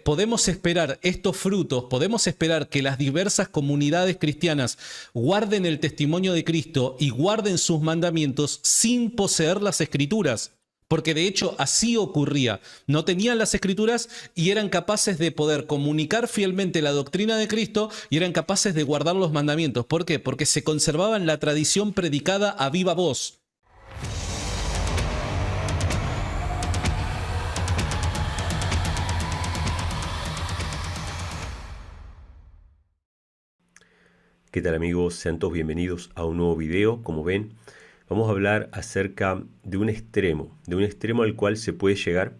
podemos esperar estos frutos, podemos esperar que las diversas comunidades cristianas guarden el testimonio de Cristo y guarden sus mandamientos sin poseer las escrituras. Porque de hecho así ocurría. No tenían las escrituras y eran capaces de poder comunicar fielmente la doctrina de Cristo y eran capaces de guardar los mandamientos. ¿Por qué? Porque se conservaban la tradición predicada a viva voz. ¿Qué tal amigos? Sean todos bienvenidos a un nuevo video. Como ven, vamos a hablar acerca de un extremo al cual se puede llegar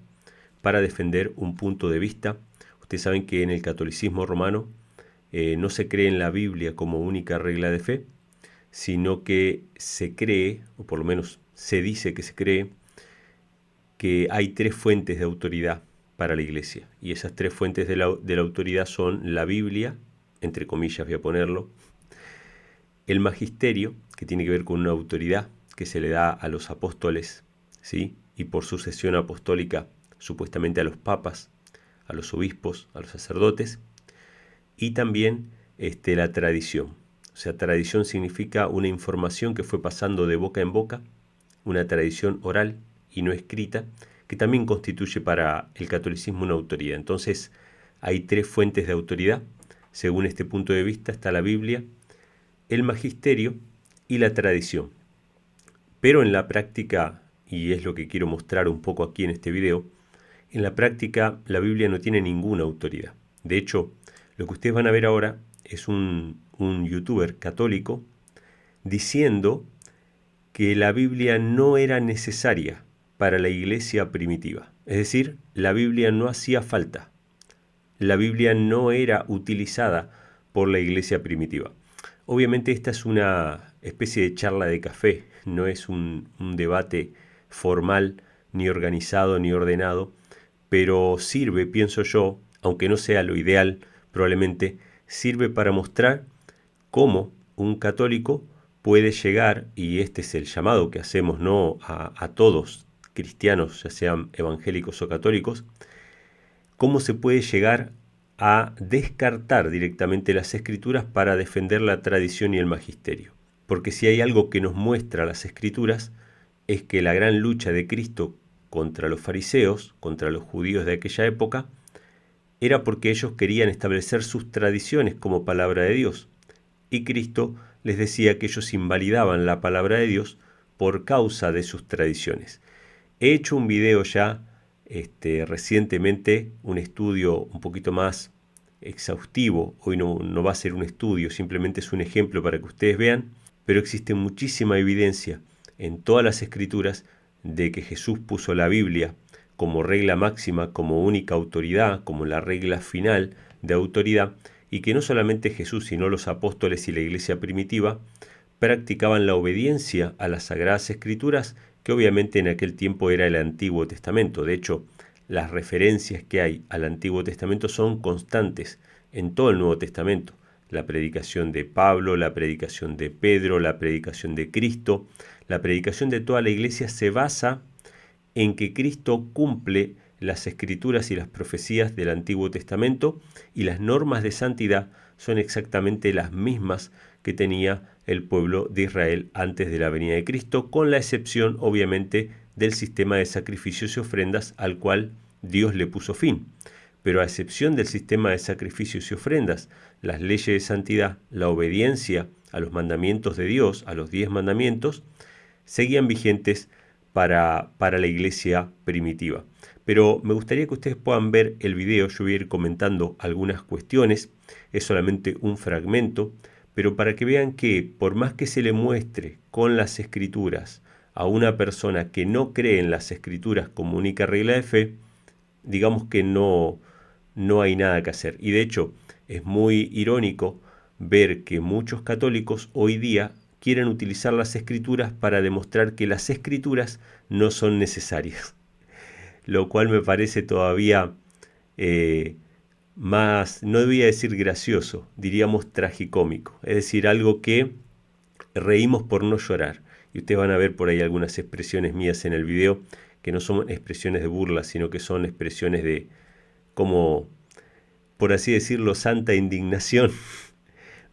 para defender un punto de vista. Ustedes saben que en el catolicismo romano no se cree en la Biblia como única regla de fe, sino que se cree, o por lo menos se dice que se cree, que hay tres fuentes de autoridad para la Iglesia. Y esas tres fuentes de la autoridad son la Biblia, entre comillas voy a ponerlo, el magisterio, que tiene que ver con una autoridad que se le da a los apóstoles, ¿sí? Y por sucesión apostólica, supuestamente a los papas, a los obispos, a los sacerdotes, y también la tradición. O sea, tradición significa una información que fue pasando de boca en boca, una tradición oral y no escrita, que también constituye para el catolicismo una autoridad. Entonces, hay tres fuentes de autoridad. Según este punto de vista está la Biblia, el magisterio y la tradición. Pero en la práctica, y es lo que quiero mostrar un poco aquí en este video, en la práctica la Biblia no tiene ninguna autoridad. De hecho, lo que ustedes van a ver ahora es un youtuber católico diciendo que la Biblia no era necesaria para la iglesia primitiva. Es decir, la Biblia no hacía falta. La Biblia no era utilizada por la iglesia primitiva. Obviamente esta es una especie de charla de café, no es un debate formal, ni organizado, ni ordenado, pero sirve, pienso yo, aunque no sea lo ideal, probablemente sirve para mostrar cómo un católico puede llegar, y este es el llamado que hacemos ¿no? a todos, cristianos, ya sean evangélicos o católicos, cómo se puede llegar a descartar directamente las escrituras para defender la tradición y el magisterio. Porque si hay algo que nos muestra las escrituras, es que la gran lucha de Cristo contra los fariseos, contra los judíos de aquella época, era porque ellos querían establecer sus tradiciones como palabra de Dios. Y Cristo les decía que ellos invalidaban la palabra de Dios por causa de sus tradiciones. He hecho un video ya recientemente, un estudio un poquito más exhaustivo. Hoy no va a ser un estudio, simplemente es un ejemplo para que ustedes vean, pero existe muchísima evidencia en todas las escrituras de que Jesús puso la Biblia como regla máxima, como única autoridad, como la regla final de autoridad, y que no solamente Jesús, sino los apóstoles y la iglesia primitiva practicaban la obediencia a las sagradas escrituras, que obviamente en aquel tiempo era el Antiguo Testamento. De hecho, las referencias que hay al Antiguo Testamento son constantes en todo el Nuevo Testamento. La predicación de Pablo, la predicación de Pedro, la predicación de Cristo, la predicación de toda la iglesia se basa en que Cristo cumple las escrituras y las profecías del Antiguo Testamento, y las normas de santidad son exactamente las mismas que tenía el pueblo de Israel antes de la venida de Cristo, con la excepción obviamente del sistema de sacrificios y ofrendas al cual Dios le puso fin. Pero a excepción del sistema de sacrificios y ofrendas, las leyes de santidad, la obediencia a los mandamientos de Dios, a los 10 mandamientos, seguían vigentes para la iglesia primitiva. Pero me gustaría que ustedes puedan ver el video. Yo voy a ir comentando algunas cuestiones, es solamente un fragmento, pero para que vean que por más que se le muestre con las escrituras a una persona que no cree en las escrituras como única regla de fe, digamos que no hay nada que hacer. Y de hecho es muy irónico ver que muchos católicos hoy día quieren utilizar las escrituras para demostrar que las escrituras no son necesarias, lo cual me parece todavía más, no debía decir gracioso, diríamos tragicómico, es decir, algo que reímos por no llorar. Y ustedes van a ver por ahí algunas expresiones mías en el video que no son expresiones de burla, sino que son expresiones de como, por así decirlo, santa indignación,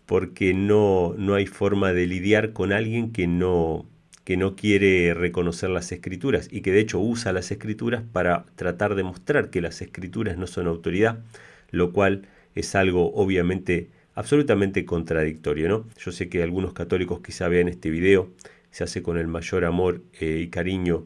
porque no hay forma de lidiar con alguien que no quiere reconocer las escrituras y que de hecho usa las escrituras para tratar de mostrar que las escrituras no son autoridad, lo cual es algo obviamente absolutamente contradictorio, ¿no? Yo sé que algunos católicos quizá vean este video, se hace con el mayor amor y cariño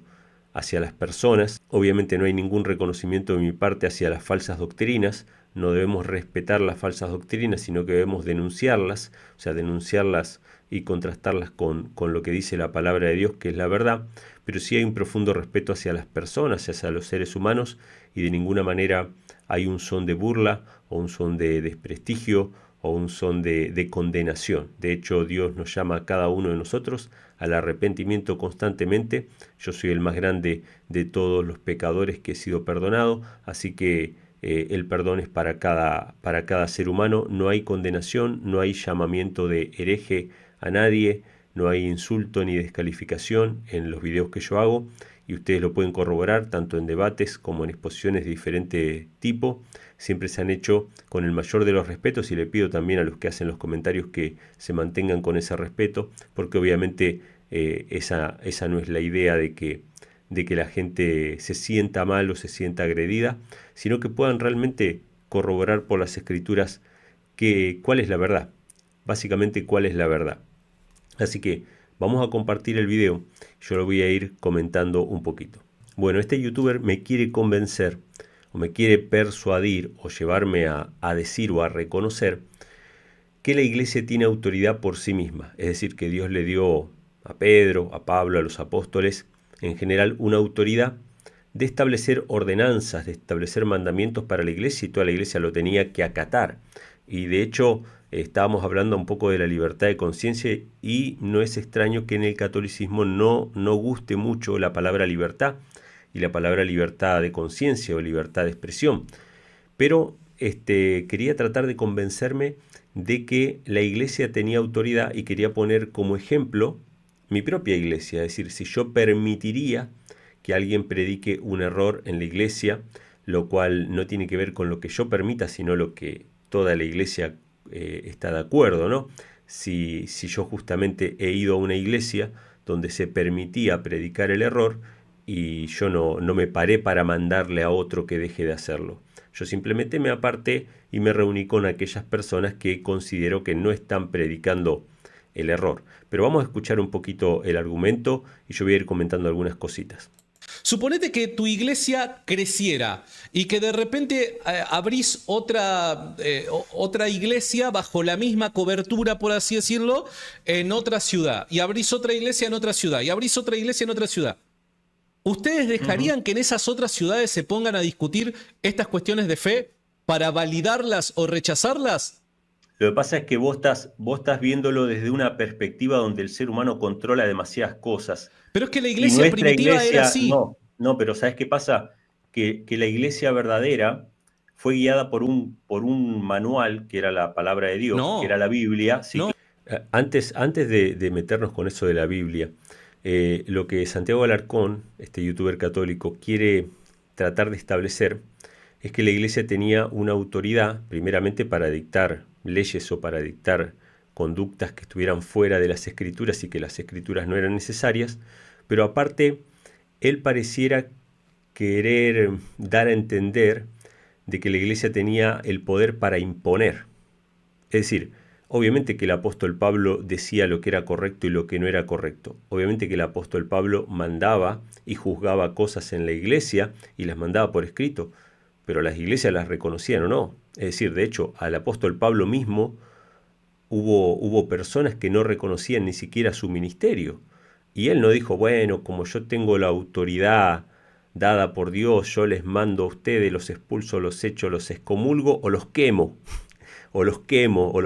hacia las personas. Obviamente no hay ningún reconocimiento de mi parte hacia las falsas doctrinas, no debemos respetar las falsas doctrinas, sino que debemos denunciarlas, o sea, denunciarlas y contrastarlas con lo que dice la palabra de Dios, que es la verdad, pero sí hay un profundo respeto hacia las personas, hacia los seres humanos, y de ninguna manera hay un son de burla o un son de desprestigio o un son de condenación. De hecho, Dios nos llama a cada uno de nosotros al arrepentimiento constantemente. Yo soy el más grande de todos los pecadores que he sido perdonado, así que el perdón es para cada ser humano. No hay condenación, no hay llamamiento de hereje a nadie, no hay insulto ni descalificación en los videos que yo hago, y ustedes lo pueden corroborar tanto en debates como en exposiciones de diferente tipo. Siempre se han hecho con el mayor de los respetos, y le pido también a los que hacen los comentarios que se mantengan con ese respeto, porque obviamente esa no es la idea de que la gente se sienta mal o se sienta agredida, sino que puedan realmente corroborar por las escrituras cuál es la verdad, básicamente cuál es la verdad. Así que vamos a compartir el video, yo lo voy a ir comentando un poquito. Bueno, este youtuber me quiere convencer o me quiere persuadir o llevarme a decir o a reconocer que la iglesia tiene autoridad por sí misma, es decir, que Dios le dio a Pedro, a Pablo, a los apóstoles, en general una autoridad de establecer ordenanzas, de establecer mandamientos para la iglesia, y toda la iglesia lo tenía que acatar. Y de hecho estábamos hablando un poco de la libertad de conciencia, y no es extraño que en el catolicismo no guste mucho la palabra libertad y la palabra libertad de conciencia o libertad de expresión. Pero quería tratar de convencerme de que la iglesia tenía autoridad, y quería poner como ejemplo mi propia iglesia, es decir, si yo permitiría que alguien predique un error en la iglesia, lo cual no tiene que ver con lo que yo permita, sino lo que toda la iglesia está de acuerdo, ¿no? Si yo justamente he ido a una iglesia donde se permitía predicar el error, y yo no me paré para mandarle a otro que deje de hacerlo. Yo simplemente me aparté y me reuní con aquellas personas que considero que no están predicando el error. Pero vamos a escuchar un poquito el argumento y yo voy a ir comentando algunas cositas. Suponete que tu iglesia creciera y que de repente abrís otra iglesia bajo la misma cobertura, por así decirlo, en otra ciudad. Y abrís otra iglesia en otra ciudad. Y abrís otra iglesia en otra ciudad. ¿Ustedes dejarían que en esas otras ciudades se pongan a discutir estas cuestiones de fe para validarlas o rechazarlas? Lo que pasa es que vos estás viéndolo desde una perspectiva donde el ser humano controla demasiadas cosas. Pero es que la Y iglesia nuestra primitiva era iglesia, así. no, pero ¿sabes qué pasa? Que la iglesia verdadera fue guiada por un manual, que era la palabra de Dios, que era No, la Biblia. Sí, no. antes de meternos con eso de la Biblia, lo que Santiago Alarcón, este youtuber católico, quiere tratar de establecer es que la iglesia tenía una autoridad, primeramente para dictar leyes o para dictar conductas que estuvieran fuera de las escrituras y que las escrituras no eran necesarias, pero aparte él pareciera querer dar a entender de que la iglesia tenía el poder para imponer. Es decir, obviamente que el apóstol Pablo decía lo que era correcto y lo que no era correcto. Obviamente que el apóstol Pablo mandaba y juzgaba cosas en la iglesia y las mandaba por escrito, pero las iglesias las reconocían o no. Es decir, de hecho, al apóstol Pablo mismo hubo personas que no reconocían ni siquiera su ministerio. Y él no dijo, bueno, como yo tengo la autoridad dada por Dios, yo les mando a ustedes, los expulso, los echo, los excomulgo o los quemo, o los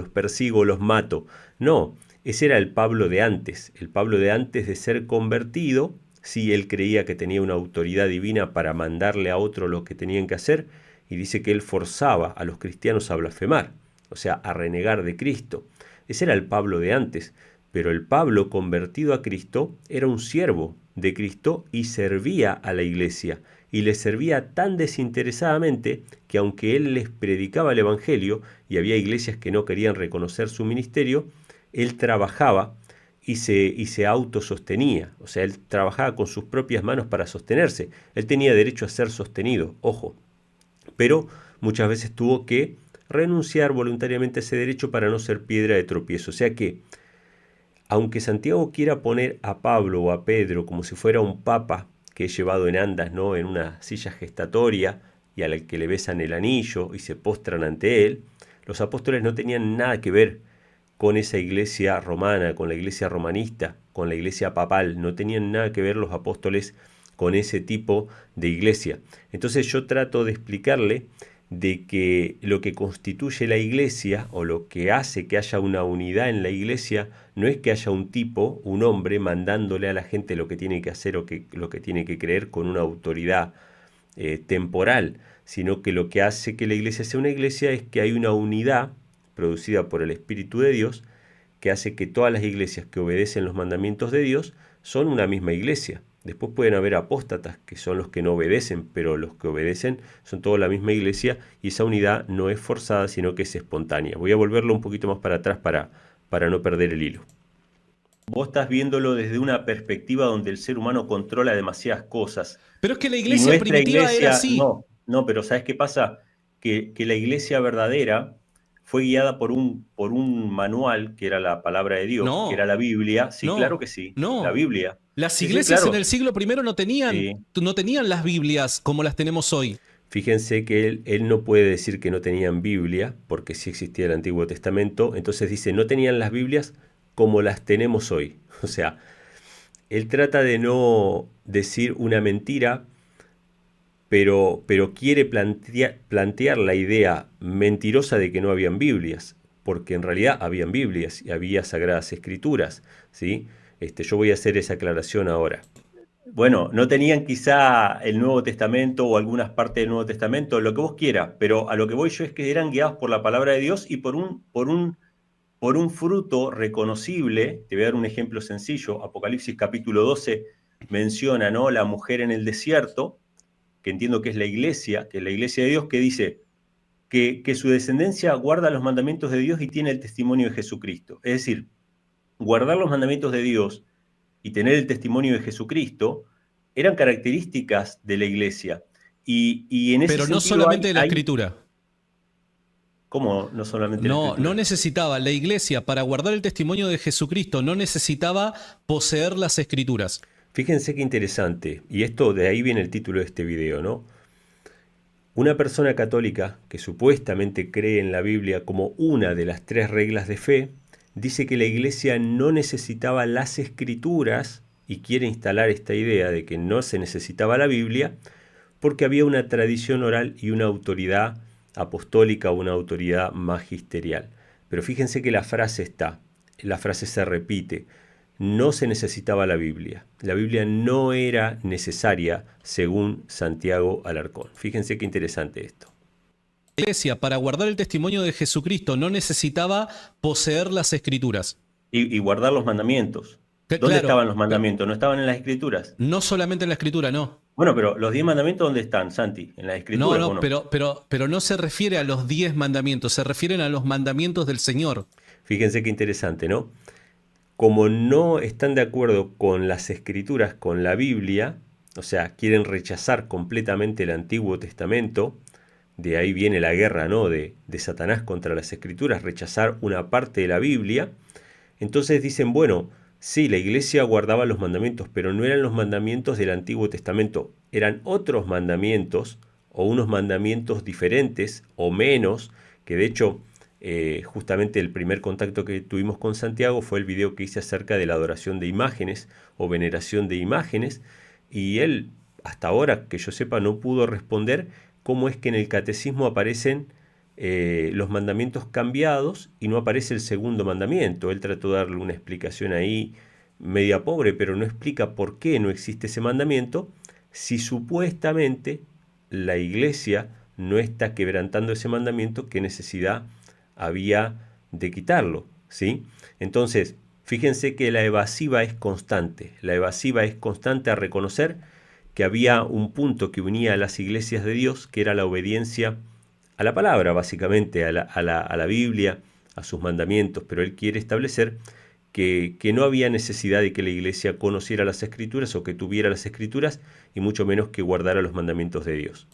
persigo, o los mato. No, ese era el Pablo de antes, el Pablo de antes de ser convertido. Sí, él creía que tenía una autoridad divina para mandarle a otro lo que tenían que hacer, y dice que él forzaba a los cristianos a blasfemar, o sea, a renegar de Cristo. Ese era el Pablo de antes, pero el Pablo convertido a Cristo era un siervo de Cristo y servía a la iglesia. y les servía tan desinteresadamente que aunque él les predicaba el Evangelio y había iglesias que no querían reconocer su ministerio, él trabajaba y se autosostenía. O sea, él trabajaba con sus propias manos para sostenerse. Él tenía derecho a ser sostenido, ojo, pero muchas veces tuvo que renunciar voluntariamente a ese derecho para no ser piedra de tropiezo. O sea que, aunque Santiago quiera poner a Pablo o a Pedro como si fuera un papa que es llevado en andas, ¿no?, en una silla gestatoria y al que le besan el anillo y se postran ante él, los apóstoles no tenían nada que ver con esa iglesia romana, con la iglesia romanista, con la iglesia papal. No tenían nada que ver los apóstoles con ese tipo de iglesia. Entonces yo trato de explicarle de que lo que constituye la iglesia o lo que hace que haya una unidad en la iglesia no es que haya un tipo, un hombre, mandándole a la gente lo que tiene que hacer o lo que tiene que creer con una autoridad temporal, sino que lo que hace que la iglesia sea una iglesia es que hay una unidad producida por el Espíritu de Dios que hace que todas las iglesias que obedecen los mandamientos de Dios son una misma iglesia. Después pueden haber apóstatas, que son los que no obedecen, pero los que obedecen son toda la misma iglesia y esa unidad no es forzada, sino que es espontánea. Voy a volverlo un poquito más para atrás para no perder el hilo. Vos estás viéndolo desde una perspectiva donde el ser humano controla demasiadas cosas. Pero es que la iglesia primitiva era así. No, pero ¿sabes qué pasa? Que la iglesia verdadera fue guiada por un manual que era la palabra de Dios, que era No, la Biblia. Sí, claro no, que sí, la no. Biblia. Las Sí, sí, iglesias en claro. el siglo I Sí. no tenían las Biblias como las tenemos hoy. Fíjense que él no puede decir que no tenían Biblia, porque sí existía el Antiguo Testamento. Entonces dice, no tenían las Biblias como las tenemos hoy. O sea, él trata de no decir una mentira, pero quiere plantear la idea mentirosa de que no habían Biblias, porque en realidad habían Biblias y había Sagradas Escrituras, ¿sí? Yo voy a hacer esa aclaración ahora. Bueno, no tenían quizá el Nuevo Testamento o algunas partes del Nuevo Testamento, lo que vos quieras, pero a lo que voy yo es que eran guiados por la palabra de Dios y por un fruto reconocible. Te voy a dar un ejemplo sencillo. Apocalipsis capítulo 12 menciona, ¿no?, la mujer en el desierto, que entiendo que es la iglesia de Dios, que dice que su descendencia guarda los mandamientos de Dios y tiene el testimonio de Jesucristo. Es decir, guardar los mandamientos de Dios y tener el testimonio de Jesucristo eran características de la iglesia. Y en ese Pero no sentido solamente de la hay escritura. ¿cómo no solamente la No, no escritura? necesitaba la iglesia para guardar el testimonio de Jesucristo, no necesitaba poseer las escrituras. Fíjense qué interesante, y esto de ahí viene el título de este video, ¿no? Una persona católica que supuestamente cree en la Biblia como una de las 3 reglas de fe, dice que la iglesia no necesitaba las escrituras y quiere instalar esta idea de que no se necesitaba la Biblia porque había una tradición oral y una autoridad apostólica o una autoridad magisterial. Pero fíjense que la frase se repite, no se necesitaba la Biblia. La Biblia no era necesaria según Santiago Alarcón. Fíjense qué interesante esto. La iglesia para guardar el testimonio de Jesucristo no necesitaba poseer las escrituras. Y guardar los mandamientos. ¿Dónde Claro, estaban los mandamientos? ¿No estaban en las escrituras? no solamente en la escritura, no. Bueno, pero los 10 mandamientos, ¿dónde están, Santi? ¿En las No, escrituras o no, no? pero no se refiere a los 10 mandamientos, se refieren a los mandamientos del Señor. Fíjense qué interesante, ¿no? Como no están de acuerdo con las escrituras, con la Biblia, o sea, quieren rechazar completamente el Antiguo Testamento, de ahí viene la guerra, ¿no?, de Satanás contra las escrituras, rechazar una parte de la Biblia. Entonces dicen, bueno, sí, la iglesia guardaba los mandamientos, pero no eran los mandamientos del Antiguo Testamento, eran otros mandamientos o unos mandamientos diferentes o menos, que de hecho justamente el primer contacto que tuvimos con Santiago fue el video que hice acerca de la adoración de imágenes o veneración de imágenes, y él, hasta ahora que yo sepa, no pudo responder cómo es que en el catecismo aparecen los mandamientos cambiados y no aparece el segundo mandamiento. Él trató de darle una explicación ahí media pobre, pero no explica por qué no existe ese mandamiento si supuestamente la iglesia no está quebrantando ese mandamiento. ¿Qué necesidad había de quitarlo? ¿Sí? Entonces, fíjense que la evasiva es constante. La evasiva es constante a reconocer que había un punto que unía a las iglesias de Dios, que era la obediencia a la palabra, básicamente, a la Biblia, a sus mandamientos, pero él quiere establecer que no había necesidad de que la iglesia conociera las escrituras o que tuviera las escrituras, y mucho menos que guardara los mandamientos de Dios.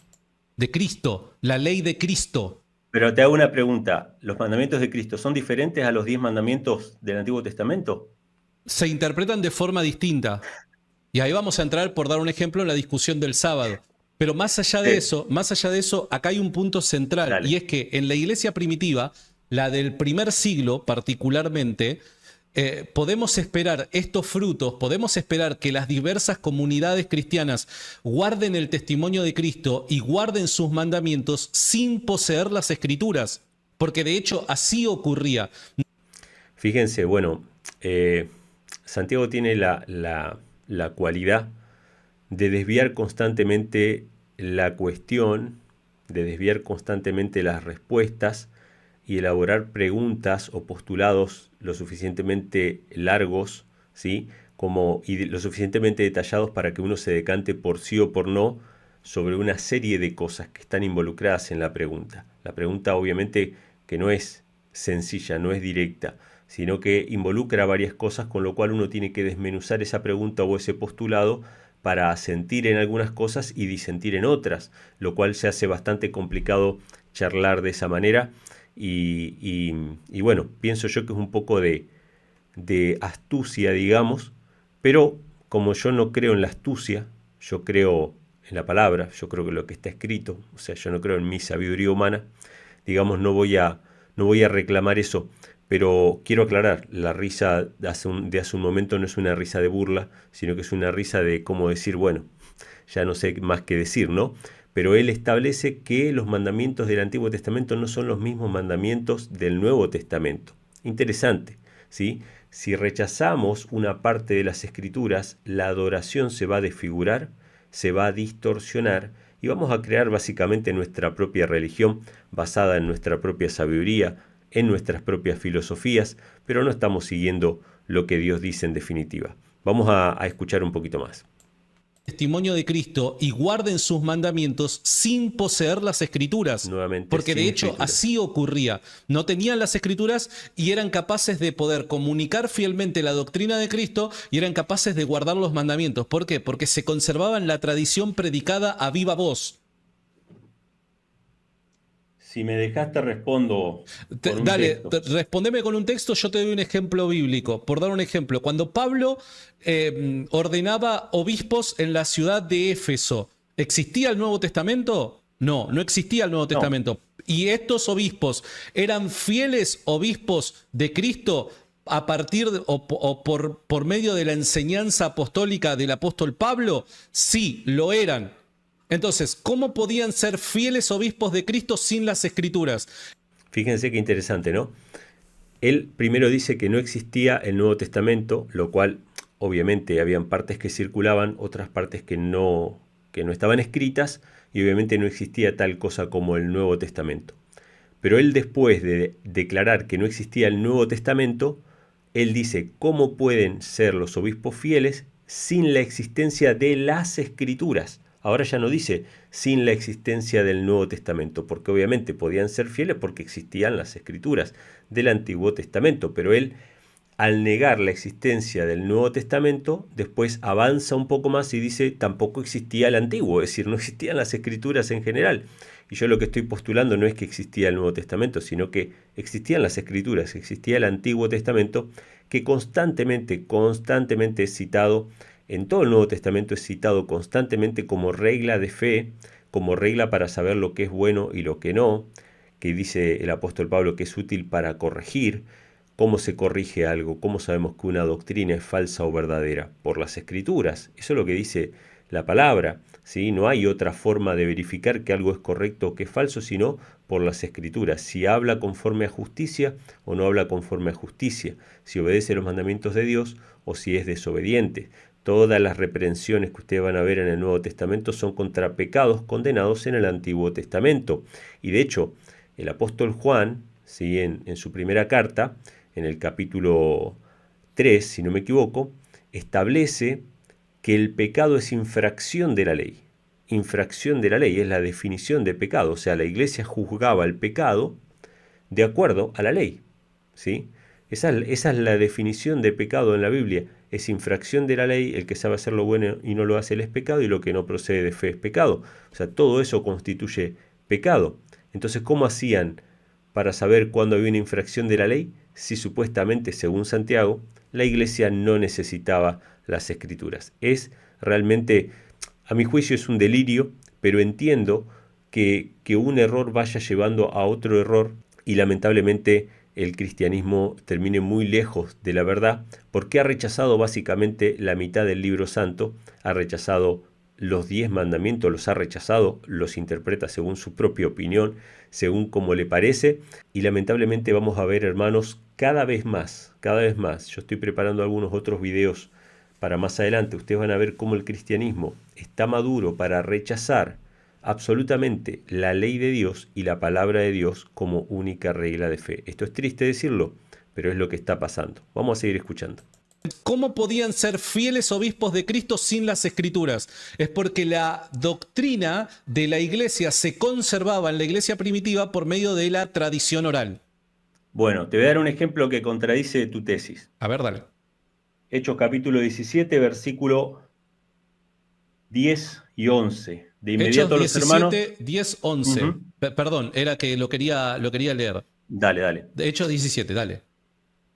De Cristo, la ley de Cristo. Pero te hago una pregunta, ¿los mandamientos de Cristo son diferentes a los 10 mandamientos del Antiguo Testamento? Se interpretan de forma distinta. Y ahí vamos a entrar, por dar un ejemplo, en la discusión del sábado. Pero más allá de eso, acá hay un punto central, y Dale. es que en la iglesia primitiva, la del primer siglo particularmente, podemos esperar estos frutos, podemos esperar que las diversas comunidades cristianas guarden el testimonio de Cristo y guarden sus mandamientos sin poseer las escrituras, porque de hecho así ocurría. Fíjense, bueno, Santiago tiene la cualidad de desviar constantemente la cuestión, de desviar constantemente las respuestas y elaborar preguntas o postulados lo suficientemente largos, ¿sí? Lo suficientemente detallados para que uno se decante por sí o por no sobre una serie de cosas que están involucradas en la pregunta. La pregunta obviamente que no es sencilla, no es directa, sino que involucra varias cosas, con lo cual uno tiene que desmenuzar esa pregunta o ese postulado para asentir en algunas cosas y disentir en otras, lo cual se hace bastante complicado charlar de esa manera. Y bueno, pienso yo que es un poco de astucia, digamos, pero como yo no creo en la astucia, yo creo en la palabra, yo creo que lo que está escrito, o sea, yo no creo en mi sabiduría humana, digamos, no voy a reclamar eso. Pero quiero aclarar, la risa de hace un momento no es una risa de burla, sino que es una risa de cómo decir, bueno, ya no sé más qué decir, ¿no? Pero él establece que los mandamientos del Antiguo Testamento no son los mismos mandamientos del Nuevo Testamento. Interesante, ¿sí? Si rechazamos una parte de las Escrituras, la adoración se va a desfigurar, se va a distorsionar y vamos a crear básicamente nuestra propia religión basada en nuestra propia sabiduría, en nuestras propias filosofías, pero no estamos siguiendo lo que Dios dice en definitiva. Vamos a escuchar un poquito más. Testimonio de Cristo y guarden sus mandamientos sin poseer las escrituras. Nuevamente, Porque de sin hecho escrituras. así ocurría. No tenían las escrituras y eran capaces de poder comunicar fielmente la doctrina de Cristo y eran capaces de guardar los mandamientos. ¿Por qué? Porque se conservaban la tradición predicada a viva voz. Si me dejaste, respondo con un texto. Respondeme con un texto, yo te doy un ejemplo bíblico. Por dar un ejemplo, cuando Pablo ordenaba obispos en la ciudad de Éfeso, ¿existía el Nuevo Testamento? No, no existía el Nuevo No, Testamento. Y estos obispos eran fieles obispos de Cristo a partir o por medio de la enseñanza apostólica del apóstol Pablo. Sí, lo eran. Entonces, ¿cómo podían ser fieles obispos de Cristo sin las escrituras? fíjense qué interesante, ¿no? Él primero dice que no existía el Nuevo Testamento, lo cual obviamente habían partes que circulaban, otras partes que no estaban escritas, y obviamente no existía tal cosa como el Nuevo Testamento. Pero él, después de declarar que no existía el Nuevo Testamento, él dice cómo pueden ser los obispos fieles sin la existencia de las Escrituras. Ahora ya no dice sin la existencia del Nuevo Testamento, porque obviamente podían ser fieles porque existían las Escrituras del Antiguo Testamento, pero él, al negar la existencia del Nuevo Testamento, después avanza un poco más y dice tampoco existía el Antiguo, es decir, no existían las Escrituras en general. Y yo lo que estoy postulando no es que existía el Nuevo Testamento, sino que existían las Escrituras, existía el Antiguo Testamento, que constantemente es citado, en todo el Nuevo Testamento es citado constantemente como regla de fe, como regla para saber lo que es bueno y lo que no, que dice el apóstol Pablo que es útil para corregir. ¿Cómo se corrige algo? ¿Cómo sabemos que una doctrina es falsa o verdadera? Por las Escrituras. Eso es lo que dice la palabra, ¿sí? No hay otra forma de verificar que algo es correcto o que es falso, sino por las Escrituras. Si habla conforme a justicia o no habla conforme a justicia. Si obedece los mandamientos de Dios o si es desobediente. Todas las reprensiones que ustedes van a ver en el Nuevo Testamento son contra pecados condenados en el Antiguo Testamento. Y de hecho, el apóstol Juan, ¿sí? en su primera carta, en el capítulo 3, si no me equivoco, establece que el pecado es infracción de la ley. Infracción de la ley es la definición de pecado, o sea, la iglesia juzgaba el pecado de acuerdo a la ley, ¿sí? Esa es la definición de pecado en la Biblia. Es infracción de la ley, el que sabe hacer lo bueno y no lo hace, él es pecado, y lo que no procede de fe es pecado. O sea, todo eso constituye pecado. Entonces, ¿cómo hacían para saber cuándo había una infracción de la ley? Si supuestamente, según Santiago, la iglesia no necesitaba las escrituras. Es realmente, a mi juicio, es un delirio, pero entiendo que un error vaya llevando a otro error y lamentablemente el cristianismo termine muy lejos de la verdad, porque ha rechazado básicamente la mitad del libro santo, ha rechazado los 10 mandamientos, los ha rechazado, los interpreta según su propia opinión, según como le parece, y lamentablemente vamos a ver, hermanos, cada vez más, yo estoy preparando algunos otros videos para más adelante, ustedes van a ver cómo el cristianismo está maduro para rechazar absolutamente la ley de Dios y la palabra de Dios como única regla de fe. Esto es triste decirlo, pero es lo que está pasando. Vamos a seguir escuchando. ¿Cómo podían ser fieles obispos de Cristo sin las escrituras? Es porque la doctrina de la iglesia se conservaba en la iglesia primitiva por medio de la tradición oral. Bueno, te voy a dar un ejemplo que contradice tu tesis. A ver, dale. Hechos capítulo 17, versículo 10 y 11. De inmediato Hechos los hermanos... 17, 10, 11. Perdón, era que lo quería leer. Dale, dale. Hechos 17, dale.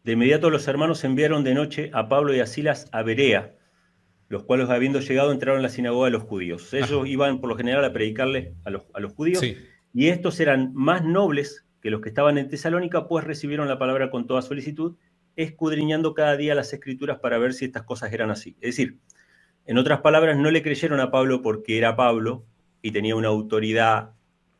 De inmediato los hermanos enviaron de noche a Pablo y a Silas a Berea, los cuales habiendo llegado entraron en la sinagoga de los judíos. Ellos iban por lo general a predicarle a los judíos, Sí. Y estos eran más nobles que los que estaban en Tesalónica, pues recibieron la palabra con toda solicitud, escudriñando cada día las escrituras para ver si estas cosas eran así. Es decir, en otras palabras, no le creyeron a Pablo porque era Pablo y tenía una autoridad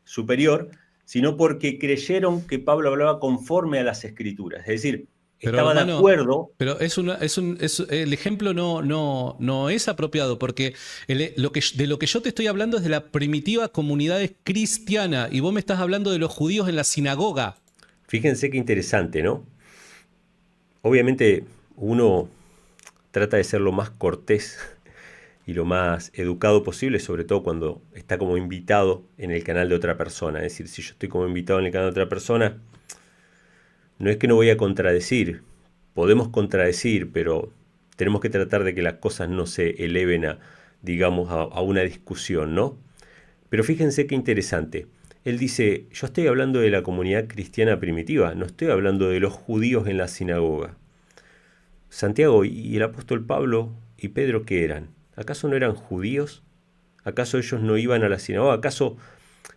superior, sino porque creyeron que Pablo hablaba conforme a las escrituras. Es decir, Pero, estaba hermano, de acuerdo. pero el ejemplo no es apropiado, porque de lo que yo te estoy hablando es de la primitiva comunidad cristiana, y vos me estás hablando de los judíos en la sinagoga. Fíjense qué interesante, ¿no? Obviamente uno trata de ser lo más cortés y lo más educado posible, sobre todo cuando está como invitado en el canal de otra persona. Es decir, si yo estoy como invitado en el canal de otra persona, no es que no voy a contradecir, podemos contradecir, pero tenemos que tratar de que las cosas no se eleven a, digamos, a una discusión, ¿no? Pero fíjense qué interesante. Él dice, yo estoy hablando de la comunidad cristiana primitiva, no estoy hablando de los judíos en la sinagoga. Santiago y el apóstol Pablo y Pedro, ¿qué eran? ¿Acaso no eran judíos? ¿Acaso ellos no iban a la sinagoga? ¿Acaso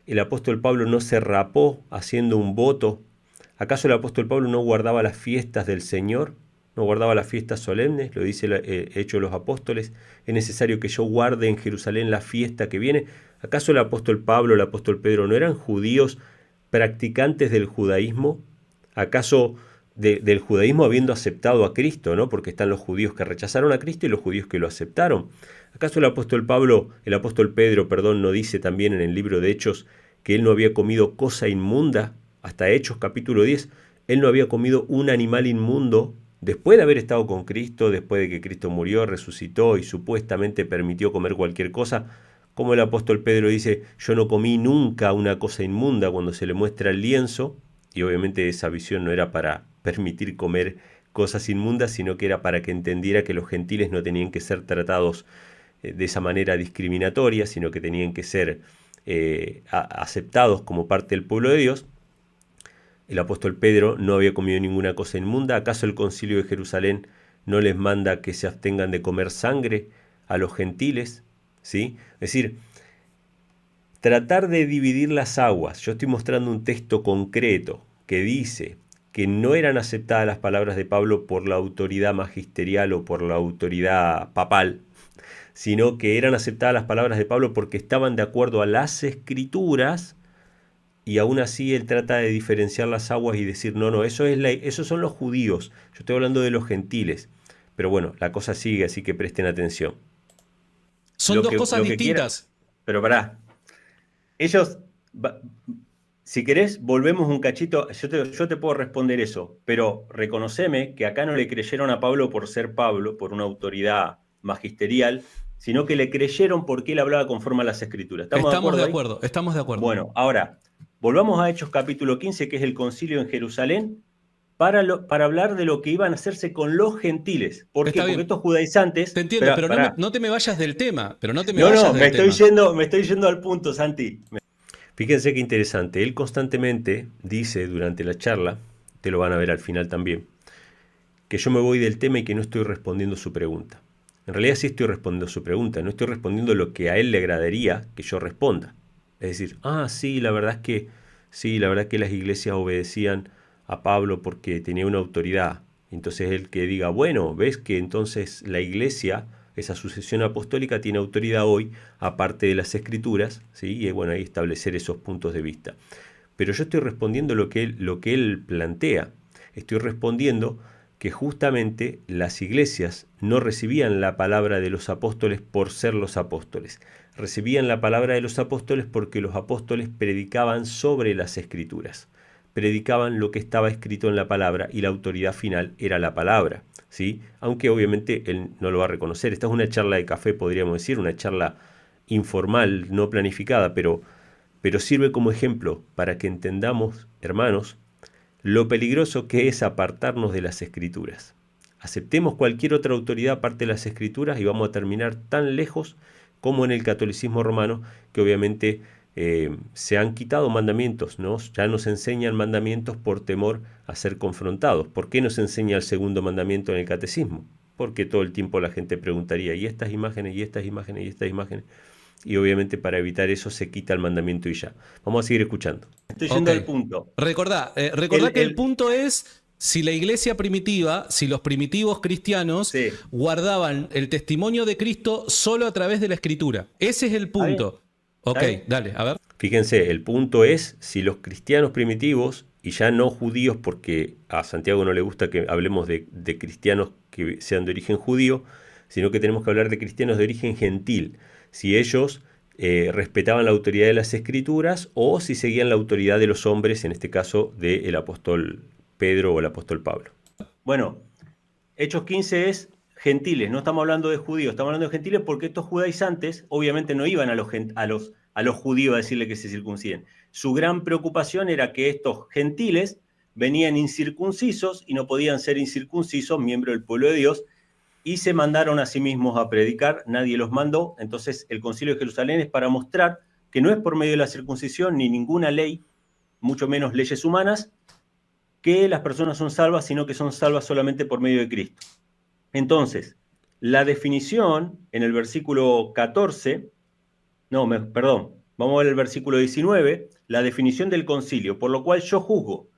el apóstol Pablo no se rapó haciendo un voto? ¿Acaso el apóstol Pablo no guardaba las fiestas del Señor? ¿No guardaba las fiestas solemnes? Lo dice el Hecho de los Apóstoles. ¿Es necesario que yo guarde en Jerusalén la fiesta que viene? ¿Acaso el apóstol Pablo, el apóstol Pedro no eran judíos practicantes del judaísmo? ¿Acaso del judaísmo habiendo aceptado a Cristo, ¿no? Porque están los judíos que rechazaron a Cristo y los judíos que lo aceptaron. ¿Acaso el apóstol Pedro, no dice también en el libro de Hechos que él no había comido cosa inmunda? Hasta Hechos capítulo 10, él no había comido un animal inmundo después de haber estado con Cristo, después de que Cristo murió, resucitó y supuestamente permitió comer cualquier cosa. Como el apóstol Pedro dice, yo no comí nunca una cosa inmunda cuando se le muestra el lienzo, y obviamente esa visión no era para permitir comer cosas inmundas, sino que era para que entendiera que los gentiles no tenían que ser tratados de esa manera discriminatoria, sino que tenían que ser aceptados como parte del pueblo de Dios. El apóstol Pedro no había comido ninguna cosa inmunda. ¿Acaso el concilio de Jerusalén no les manda que se abstengan de comer sangre a los gentiles? ¿Sí? Es decir, tratar de dividir las aguas. Yo estoy mostrando un texto concreto que dice que no eran aceptadas las palabras de Pablo por la autoridad magisterial o por la autoridad papal, sino que eran aceptadas las palabras de Pablo porque estaban de acuerdo a las escrituras, y aún así él trata de diferenciar las aguas y decir, no, esos son los judíos, yo estoy hablando de los gentiles. Pero bueno, la cosa sigue, así que presten atención. Son dos cosas distintas. Pero pará, ellos, si querés, volvemos un cachito, yo te puedo responder eso, pero reconoceme que acá no le creyeron a Pablo por ser Pablo, por una autoridad magisterial, sino que le creyeron porque él hablaba conforme a las Escrituras. ¿Estamos de acuerdo ahí? Estamos de acuerdo. Bueno, ahora, volvamos a Hechos capítulo 15, que es el concilio en Jerusalén, para hablar de lo que iban a hacerse con los gentiles. ¿Por qué? Porque estos judaizantes... Te entiendo, pero no te me vayas del tema. Me estoy yendo al punto, Santi. Fíjense qué interesante. Él constantemente dice durante la charla, te lo van a ver al final también, que yo me voy del tema y que no estoy respondiendo su pregunta. En realidad sí estoy respondiendo su pregunta, no estoy respondiendo lo que a él le agradaría que yo responda. Es decir, sí, la verdad es que las iglesias obedecían a Pablo porque tenía una autoridad. Entonces él que diga, bueno, ves que entonces la iglesia, esa sucesión apostólica, tiene autoridad hoy, aparte de las escrituras, ¿sí? Y bueno, ahí establecer esos puntos de vista. Pero yo estoy respondiendo lo que él plantea. Estoy respondiendo que justamente las iglesias no recibían la palabra de los apóstoles por ser los apóstoles. Recibían la palabra de los apóstoles porque los apóstoles predicaban sobre las escrituras. Predicaban lo que estaba escrito en la palabra y la autoridad final era la palabra, ¿sí? Aunque obviamente él no lo va a reconocer. Esta es una charla de café, podríamos decir, una charla informal, no planificada, pero sirve como ejemplo para que entendamos, hermanos, lo peligroso que es apartarnos de las escrituras. Aceptemos cualquier otra autoridad aparte de las escrituras y vamos a terminar tan lejos como en el catolicismo romano, que obviamente se han quitado mandamientos, ¿no? Ya nos enseñan mandamientos por temor a ser confrontados. ¿Por qué nos enseña el segundo mandamiento en el catecismo? Porque todo el tiempo la gente preguntaría, ¿y estas imágenes, y estas imágenes, y estas imágenes? Y obviamente para evitar eso se quita el mandamiento y ya. Vamos a seguir escuchando. Estoy yendo al punto. Recordá que el punto es si la iglesia primitiva, si los primitivos cristianos guardaban el testimonio de Cristo solo a través de la escritura. Ese es el punto. Ok, dale, a ver. Fíjense, el punto es si los cristianos primitivos, y ya no judíos, porque a Santiago no le gusta que hablemos de cristianos que sean de origen judío, sino que tenemos que hablar de cristianos de origen gentil. Si ellos respetaban la autoridad de las escrituras o si seguían la autoridad de los hombres, en este caso del apóstol Pedro o el apóstol Pablo. Bueno, Hechos 15 es gentiles, no estamos hablando de judíos, estamos hablando de gentiles porque estos judaizantes obviamente no iban a los judíos a decirle que se circunciden. Su gran preocupación era que estos gentiles venían incircuncisos y no podían ser incircuncisos, miembros del pueblo de Dios, y se mandaron a sí mismos a predicar, nadie los mandó. Entonces el Concilio de Jerusalén es para mostrar que no es por medio de la circuncisión ni ninguna ley, mucho menos leyes humanas, que las personas son salvas, sino que son salvas solamente por medio de Cristo. Entonces, la definición en el versículo 14, vamos a ver el versículo 19, la definición del concilio, por lo cual yo juzgo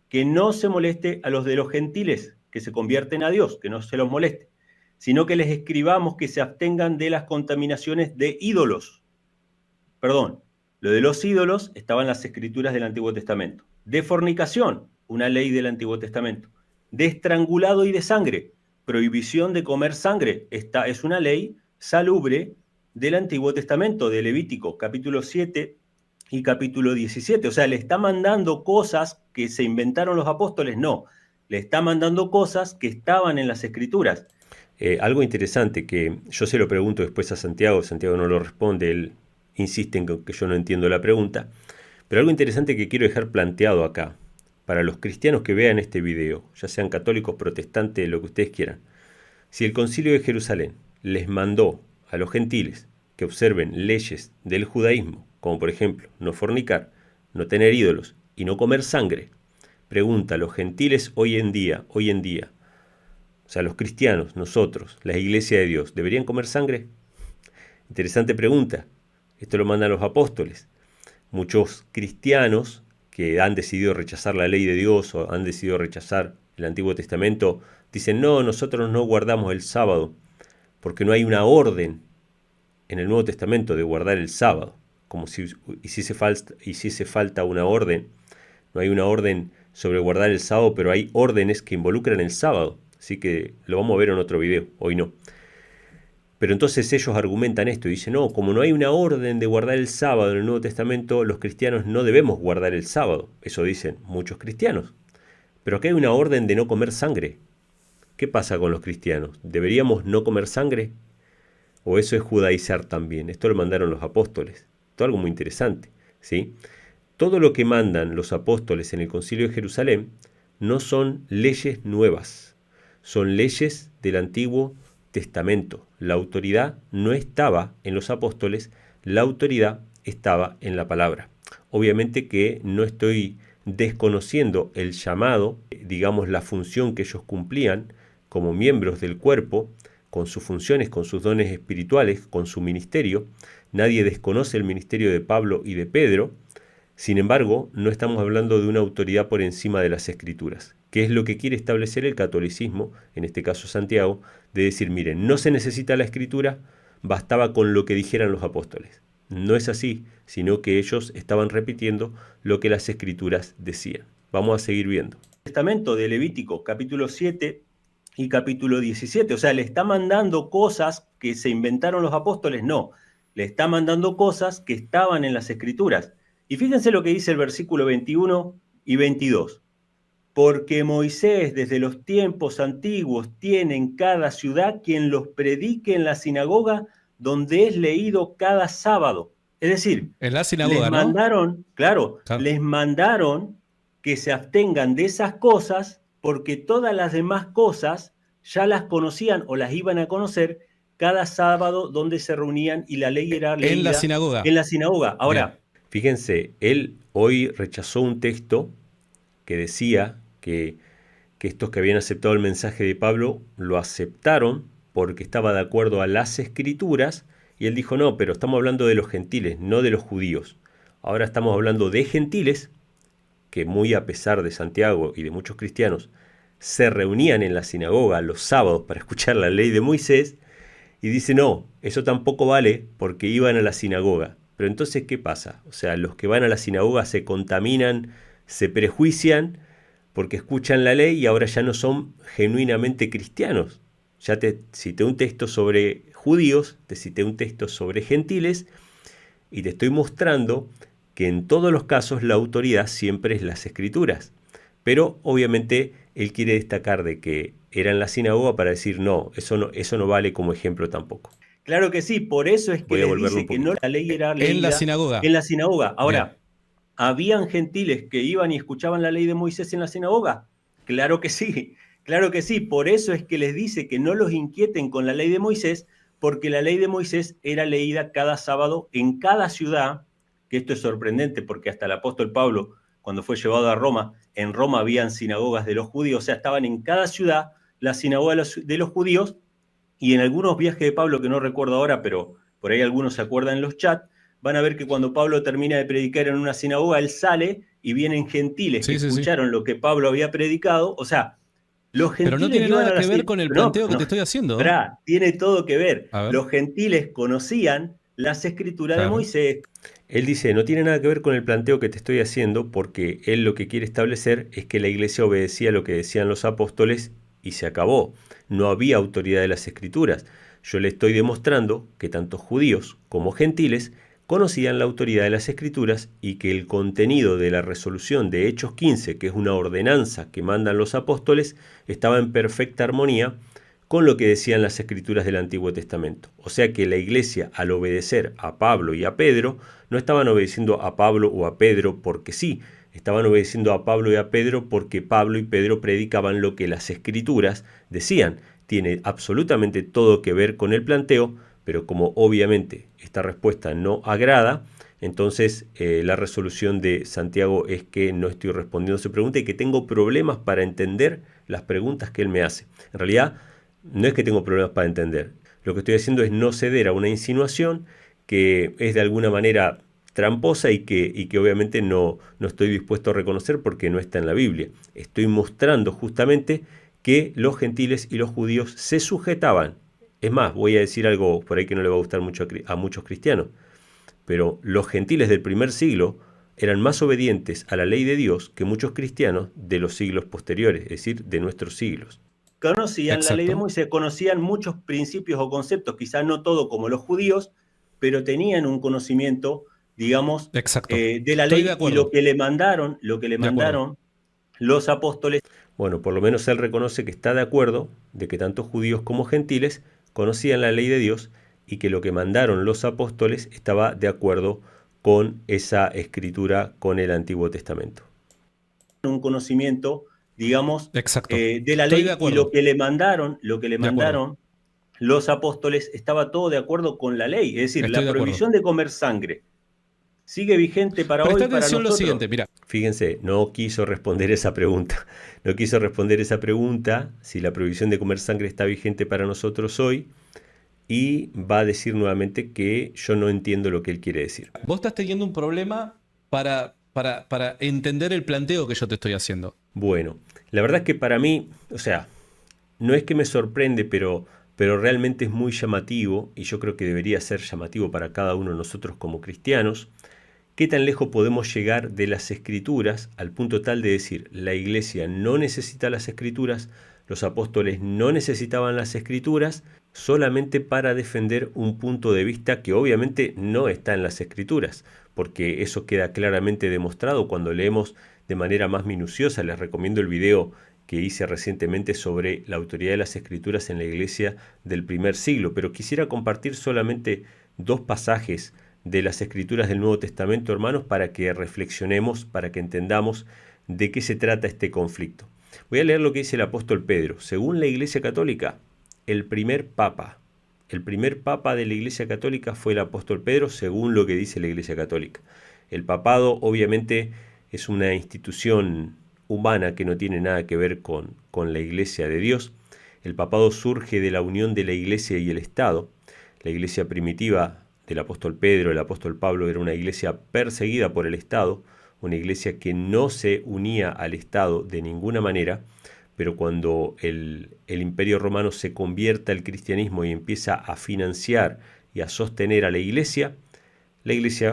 que no se moleste a los de los gentiles que se convierten a Dios, que no se los moleste, sino que les escribamos que se abstengan de las contaminaciones de ídolos. Perdón, lo de los ídolos estaba en las escrituras del Antiguo Testamento. De fornicación, una ley del Antiguo Testamento. De estrangulado y de sangre, prohibición de comer sangre. Esta es una ley salubre del Antiguo Testamento, de Levítico, capítulo 7 y capítulo 17. O sea, le está mandando cosas que se inventaron los apóstoles, no. Le está mandando cosas que estaban en las escrituras. Algo interesante que yo se lo pregunto después a Santiago no lo responde, él insiste en que yo no entiendo la pregunta, pero algo interesante que quiero dejar planteado acá, para los cristianos que vean este video, ya sean católicos, protestantes, lo que ustedes quieran. Si el Concilio de Jerusalén les mandó a los gentiles que observen leyes del judaísmo, como por ejemplo no fornicar, no tener ídolos y no comer sangre, pregunta, ¿los gentiles hoy en día, o sea, los cristianos, nosotros, la iglesia de Dios, ¿deberían comer sangre? Interesante pregunta. Esto lo mandan los apóstoles. Muchos cristianos que han decidido rechazar la ley de Dios o han decidido rechazar el Antiguo Testamento, dicen, no, nosotros no guardamos el sábado, porque no hay una orden en el Nuevo Testamento de guardar el sábado. Como si hiciese falta una orden. No hay una orden sobre guardar el sábado, pero hay órdenes que involucran el sábado. Así que lo vamos a ver en otro video, hoy no. Pero entonces ellos argumentan esto y dicen, no, como no hay una orden de guardar el sábado en el Nuevo Testamento, los cristianos no debemos guardar el sábado. Eso dicen muchos cristianos. Pero acá hay una orden de no comer sangre. ¿Qué pasa con los cristianos? ¿Deberíamos no comer sangre? o eso es judaizar también. Esto lo mandaron los apóstoles. Esto es algo muy interesante, ¿sí? Todo lo que mandan los apóstoles en el Concilio de Jerusalén no son leyes nuevas, son leyes del Antiguo Testamento. La autoridad no estaba en los apóstoles, la autoridad estaba en la palabra. Obviamente que no estoy desconociendo el llamado, digamos la función que ellos cumplían como miembros del cuerpo, con sus funciones, con sus dones espirituales, con su ministerio. Nadie desconoce el ministerio de Pablo y de Pedro. Sin embargo, no estamos hablando de una autoridad por encima de las Escrituras, que es lo que quiere establecer el catolicismo, en este caso Santiago, de decir, miren, no se necesita la Escritura, bastaba con lo que dijeran los apóstoles. No es así, sino que ellos estaban repitiendo lo que las Escrituras decían. Vamos a seguir viendo. Testamento de Levítico, capítulo 7 y capítulo 17. O sea, le está mandando cosas que se inventaron los apóstoles, no. Le está mandando cosas que estaban en las Escrituras. Y fíjense lo que dice el versículo 21 y 22. Porque Moisés desde los tiempos antiguos tiene en cada ciudad quien los predique en la sinagoga donde es leído cada sábado. Es decir, En la sinagoga, les mandaron, Claro. les mandaron que se abstengan de esas cosas porque todas las demás cosas ya las conocían o las iban a conocer cada sábado donde se reunían y la ley era leída en la sinagoga. En la sinagoga. Ahora, bien, fíjense, él hoy rechazó un texto que decía que estos que habían aceptado el mensaje de Pablo lo aceptaron porque estaba de acuerdo a las Escrituras, y él dijo, no, pero estamos hablando de los gentiles, no de los judíos. Ahora estamos hablando de gentiles que, muy a pesar de Santiago y de muchos cristianos, se reunían en la sinagoga los sábados para escuchar la ley de Moisés, y dice, no, eso tampoco vale porque iban a la sinagoga. Pero entonces, ¿qué pasa? O sea, los que van a la sinagoga se contaminan, se prejuician porque escuchan la ley y ahora ya no son genuinamente cristianos. Ya te cité un texto sobre judíos, te cité un texto sobre gentiles y te estoy mostrando que en todos los casos la autoridad siempre es las Escrituras. Pero obviamente él quiere destacar de que era en la sinagoga para decir no, eso no vale como ejemplo tampoco. Claro que sí, por eso es que les dice que no la ley era leída en la sinagoga. En la sinagoga. Ahora, Bien. ¿habían gentiles que iban y escuchaban la ley de Moisés en la sinagoga? Claro que sí, claro que sí. Por eso es que les dice que no los inquieten con la ley de Moisés, porque la ley de Moisés era leída cada sábado en cada ciudad, que esto es sorprendente porque hasta el apóstol Pablo, cuando fue llevado a Roma, en Roma habían sinagogas de los judíos, o sea, estaban en cada ciudad la sinagoga de los judíos, y en algunos viajes de Pablo, que no recuerdo ahora, pero por ahí algunos se acuerdan en los chats, van a ver que cuando Pablo termina de predicar en una sinagoga, él sale y vienen gentiles que escucharon lo que Pablo había predicado. O sea, los gentiles. Pero no tiene nada que ver con el planteo que te estoy haciendo. Tiene todo que ver. Los gentiles conocían las Escrituras de Moisés. Él dice, no tiene nada que ver con el planteo que te estoy haciendo, porque él lo que quiere establecer es que la iglesia obedecía lo que decían los apóstoles y se acabó. No había autoridad de las Escrituras. Yo le estoy demostrando que tanto judíos como gentiles conocían la autoridad de las Escrituras y que el contenido de la resolución de Hechos 15, que es una ordenanza que mandan los apóstoles, estaba en perfecta armonía con lo que decían las Escrituras del Antiguo Testamento. O sea que la iglesia, al obedecer a Pablo y a Pedro, no estaban obedeciendo a Pablo o a Pedro porque sí, estaban obedeciendo a Pablo y a Pedro porque Pablo y Pedro predicaban lo que las Escrituras decían. Tiene absolutamente todo que ver con el planteo, pero como obviamente esta respuesta no agrada, entonces la resolución de Santiago es que no estoy respondiendo a su pregunta y que tengo problemas para entender las preguntas que él me hace. En realidad, no es que tengo problemas para entender. Lo que estoy haciendo es no ceder a una insinuación que es de alguna manera tramposa y que obviamente no estoy dispuesto a reconocer porque no está en la Biblia. Estoy mostrando justamente que los gentiles y los judíos se sujetaban. Es más, voy a decir algo por ahí que no le va a gustar mucho a muchos cristianos, pero los gentiles del primer siglo eran más obedientes a la ley de Dios que muchos cristianos de los siglos posteriores, es decir, de nuestros siglos. Conocían la ley de Moisés, conocían muchos principios o conceptos, quizás no todo como los judíos, pero tenían un conocimiento, digamos, de la ley y lo que le mandaron los apóstoles. Bueno, por lo menos él reconoce que está de acuerdo de que tanto judíos como gentiles conocían la ley de Dios y que lo que mandaron los apóstoles estaba de acuerdo con esa escritura, con el Antiguo Testamento. Un conocimiento, digamos, Exacto. de la Estoy de ley, y acuerdo. lo que le mandaron De acuerdo. los apóstoles estaba todo de acuerdo con la ley. Es decir, Estoy la de acuerdo. prohibición de comer sangre sigue vigente para Presta hoy, para atención a lo nosotros. siguiente, mira. Fíjense, no quiso responder esa pregunta. No quiso responder esa pregunta, si la prohibición de comer sangre está vigente para nosotros hoy, y va a decir nuevamente que yo no entiendo lo que él quiere decir. Vos estás teniendo un problema para entender el planteo que yo te estoy haciendo. Bueno, la verdad es que para mí, o sea, no es que me sorprende, pero realmente es muy llamativo, y yo creo que debería ser llamativo para cada uno de nosotros como cristianos. ¿Qué tan lejos podemos llegar de las escrituras al punto tal de decir, la iglesia no necesita las escrituras, los apóstoles no necesitaban las escrituras, solamente para defender un punto de vista que obviamente no está en las escrituras, porque eso queda claramente demostrado cuando leemos de manera más minuciosa? Les recomiendo el video que hice recientemente sobre la autoridad de las escrituras en la iglesia del primer siglo, pero quisiera compartir solamente dos pasajes de las escrituras del Nuevo Testamento, hermanos, para que reflexionemos, para que entendamos de qué se trata este conflicto. Voy a leer lo que dice el apóstol Pedro. Según la Iglesia Católica, el primer papa de la Iglesia Católica fue el apóstol Pedro, según lo que dice la Iglesia Católica. El papado obviamente es una institución humana que no tiene nada que ver con la Iglesia de Dios. El papado surge de la unión de la Iglesia y el Estado. La Iglesia primitiva del apóstol Pedro, el apóstol Pablo, era una iglesia perseguida por el Estado, una iglesia que no se unía al Estado de ninguna manera, pero cuando el imperio romano se convierte al cristianismo y empieza a financiar y a sostener a la iglesia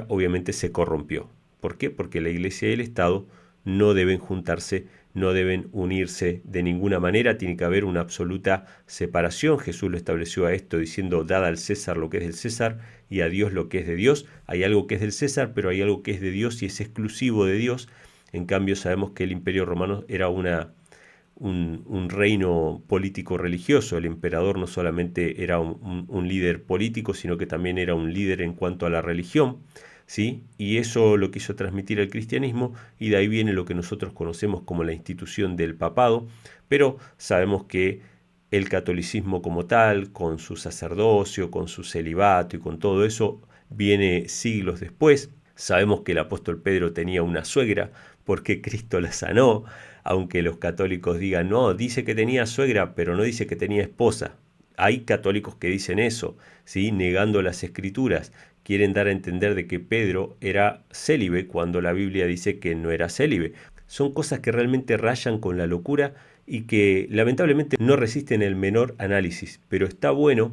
obviamente se corrompió. ¿Por qué? Porque la iglesia y el Estado no deben juntarse, no deben unirse de ninguna manera, tiene que haber una absoluta separación. Jesús lo estableció a esto diciendo, dad al César lo que es del César y a Dios lo que es de Dios. Hay algo que es del César, pero hay algo que es de Dios y es exclusivo de Dios. En cambio sabemos que el imperio romano era un reino político-religioso. El emperador no solamente era un líder político, sino que también era un líder en cuanto a la religión, ¿sí? Y eso lo quiso transmitir el cristianismo, y de ahí viene lo que nosotros conocemos como la institución del papado, pero sabemos que el catolicismo como tal, con su sacerdocio, con su celibato y con todo eso, viene siglos después. Sabemos que el apóstol Pedro tenía una suegra porque Cristo la sanó, aunque los católicos digan, no, dice que tenía suegra, pero no dice que tenía esposa. Hay católicos que dicen eso, ¿sí? Negando las escrituras. Quieren dar a entender de que Pedro era célibe cuando la Biblia dice que no era célibe. Son cosas que realmente rayan con la locura y que lamentablemente no resisten el menor análisis. Pero está bueno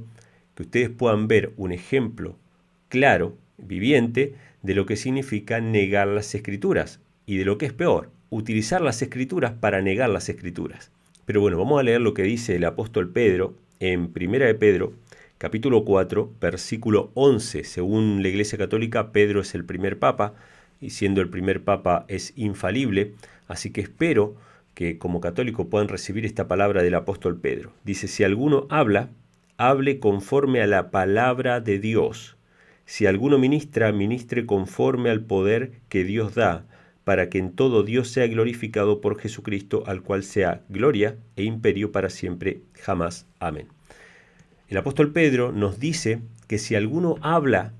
que ustedes puedan ver un ejemplo claro, viviente, de lo que significa negar las escrituras y de lo que es peor, utilizar las escrituras para negar las escrituras. Pero bueno, vamos a leer lo que dice el apóstol Pedro en Primera de Pedro, capítulo 4, versículo 11. Según la Iglesia Católica, Pedro es el primer papa, y siendo el primer papa es infalible, así que espero que como católico puedan recibir esta palabra del apóstol Pedro. Dice, si alguno habla, hable conforme a la palabra de Dios. Si alguno ministra, ministre conforme al poder que Dios da, para que en todo Dios sea glorificado por Jesucristo, al cual sea gloria e imperio para siempre, jamás. Amén. El apóstol Pedro nos dice que si alguno habla,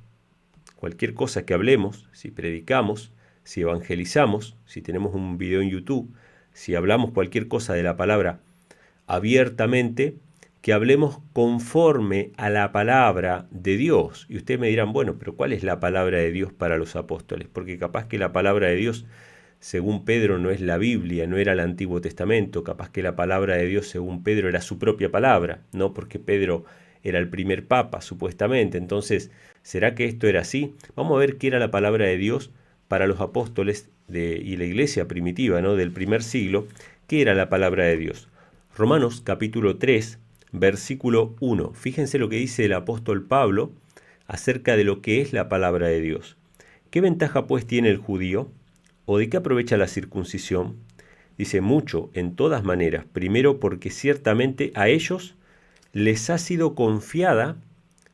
cualquier cosa que hablemos, si predicamos, si evangelizamos, si tenemos un video en YouTube, si hablamos cualquier cosa de la palabra abiertamente, que hablemos conforme a la palabra de Dios. Y ustedes me dirán, bueno, pero ¿cuál es la palabra de Dios para los apóstoles? Porque capaz que la palabra de Dios, según Pedro, no es la Biblia, no era el Antiguo Testamento. Capaz que la palabra de Dios, según Pedro, era su propia palabra, ¿no? Porque Pedro era el primer papa, supuestamente. Entonces, ¿será que esto era así? Vamos a ver qué era la palabra de Dios para los apóstoles y la iglesia primitiva, ¿no? Del primer siglo. ¿Qué era la palabra de Dios? Romanos capítulo 3, versículo 1. Fíjense lo que dice el apóstol Pablo acerca de lo que es la palabra de Dios. ¿Qué ventaja pues tiene el judío? ¿O de qué aprovecha la circuncisión? Dice, mucho, en todas maneras. Primero porque ciertamente a ellos les ha sido confiada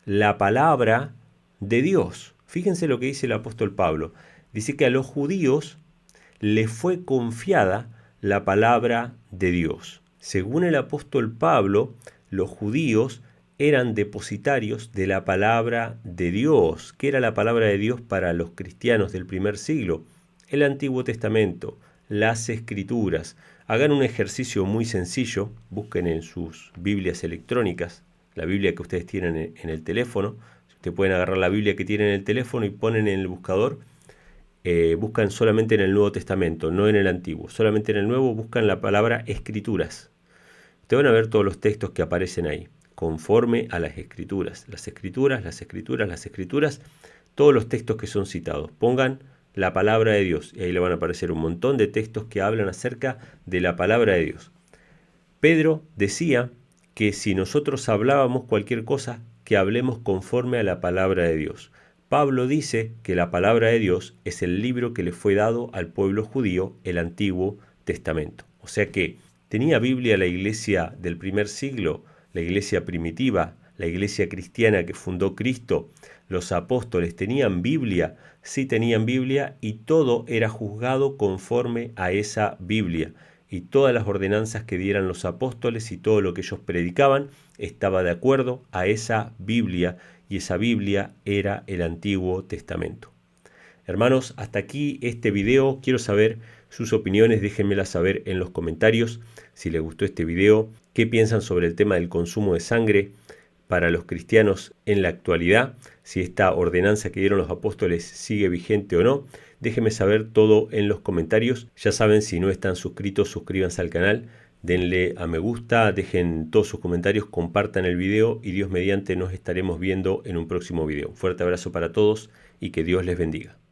la palabra de Dios. Fíjense lo que dice el apóstol Pablo. Dice que a los judíos les fue confiada la palabra de Dios. Según el apóstol Pablo, los judíos eran depositarios de la palabra de Dios. ¿Qué era la palabra de Dios para los cristianos del primer siglo? El Antiguo Testamento, las Escrituras. Hagan un ejercicio muy sencillo, busquen en sus Biblias electrónicas, la Biblia que ustedes tienen en el teléfono. Ustedes pueden agarrar la Biblia que tienen en el teléfono y ponen en el buscador, buscan solamente en el Nuevo Testamento, no en el Antiguo. Solamente en el Nuevo buscan la palabra Escrituras. Ustedes van a ver todos los textos que aparecen ahí, conforme a las Escrituras. Las Escrituras, las Escrituras, las Escrituras, todos los textos que son citados. Pongan la palabra de Dios y ahí le van a aparecer un montón de textos que hablan acerca de la palabra de Dios. Pedro decía que si nosotros hablábamos cualquier cosa, que hablemos conforme a la palabra de Dios. Pablo dice que la palabra de Dios es el libro que le fue dado al pueblo judío, el Antiguo Testamento. O sea que tenía Biblia la iglesia del primer siglo, la iglesia primitiva, la iglesia cristiana que fundó Cristo, los apóstoles tenían Biblia, sí tenían Biblia y todo era juzgado conforme a esa Biblia. Y todas las ordenanzas que dieran los apóstoles y todo lo que ellos predicaban estaba de acuerdo a esa Biblia, y esa Biblia era el Antiguo Testamento. Hermanos, hasta aquí este video. Quiero saber sus opiniones, déjenmelas saber en los comentarios si les gustó este video, qué piensan sobre el tema del consumo de sangre para los cristianos en la actualidad, si esta ordenanza que dieron los apóstoles sigue vigente o no. Déjenme saber todo en los comentarios. Ya saben, si no están suscritos, suscríbanse al canal, denle a me gusta, dejen todos sus comentarios, compartan el video y Dios mediante nos estaremos viendo en un próximo video. Un fuerte abrazo para todos y que Dios les bendiga.